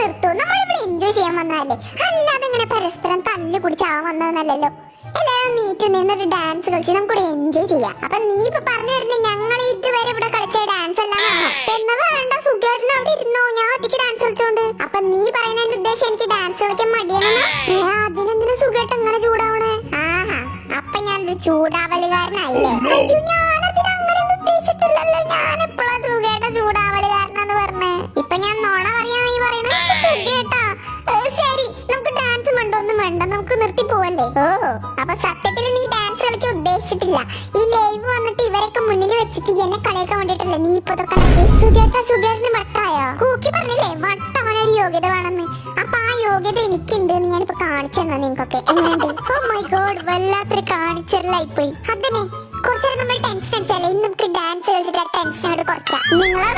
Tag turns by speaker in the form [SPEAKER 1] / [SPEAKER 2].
[SPEAKER 1] നിർത്തൂ. നമ്മളിവിടെ എൻജോയ് ചെയ്യാൻ വന്നതല്ലേ, അല്ലാതെ ഇങ്ങനെ പരസ്പരം തല്ല് കുടിച്ചാവാൻ വന്നതെന്നല്ലല്ലോ. എല്ലാവരും നീറ്റ് നിന്നൊരു ഡാൻസ് കളിച്ച് നമുക്കിവിടെ എൻജോയ് ചെയ്യാം. അപ്പൊ നീ ഇപ്പൊ പറഞ്ഞു വരുന്നത് ഞങ്ങൾ ഇതുവരെ ഇവിടെ കളിച്ച ഡാൻസ് എല്ലാം എന്നാ വേണ്ട, സുഖമായിട്ട് അവിടെ ഇരുന്നോ, ഞാൻ ഒറ്റയ്ക്ക് ഡാൻസ് കളിച്ചോണ്ട്. അപ്പൊ നീ പറയുന്നതിന്റെ ഉദ്ദേശം എനിക്ക് ഡാൻസ് കളിക്കാൻ മടിയാണെന്ന്? അതിനെന്തിനാ സുഖമായിട്ട് അങ്ങനെ ചൂടാവണേ? ആഹാ, അപ്പൊ ഞാനൊരു ചൂടാവലുകാരനായില്ലേ? അയ്യോ, ഞാനതിന് അങ്ങനെ ഉദ്ദേശിച്ചിട്ടില്ലല്ലോ. ഞാൻ എപ്പോഴാ സുഖേട്ട ചൂടാവലുകാരനെന്ന് പറഞ്ഞേ? ഇപ്പൊ ഞാൻ നോണ പറയാ നീ പറയണേ? സുഖേട്ടാ ശരി, നമുക്ക് ഡാൻസ് വേണ്ടൊന്നും വേണ്ട, നമുക്ക് നിർത്തി പോവല്ലേ? ഓ, അപ്പൊ സത്യത്തിൽ നീ ഡാൻസ് കളിക്കാൻ ഉദ്ദേശിച്ചിട്ടില്ല. ഈ ലൈവ് വന്നിട്ട് ഇവരൊക്കെ മുന്നിൽ വെച്ചിട്ട് എന്നെ കളിയാക്കാൻ വേണ്ടിട്ടല്ലേ നീ ഇപ്പൊ സുഖേട്ടന് വട്ടായോ? കൂക്കി പറഞ്ഞില്ലേ വട്ടാവാനൊരു യോഗ്യത വേണമെന്ന്. അപ്പൊ ആ യോഗ്യത എനിക്കുണ്ട് എന്ന് ഞാനിപ്പോ കാണിച്ചെന്നാ നിങ്ങൾക്കൊക്കെ. എങ്ങനെയുണ്ട്? ഓ മൈ ഗോഡ്, വല്ലാത്തൊരു കാണിച്ചെല്ലായിപ്പോയി. അതന്നെ, കുറച്ചേരം നമ്മൾ ടെൻഷൻ അടിച്ചാലേ, ഇന്ന് നമുക്ക് ഡാൻസ് കളിച്ചിട്ട് ആ ടെൻഷൻ അങ്ങോട്ട് കുറയ്ക്കാം. നിങ്ങളാ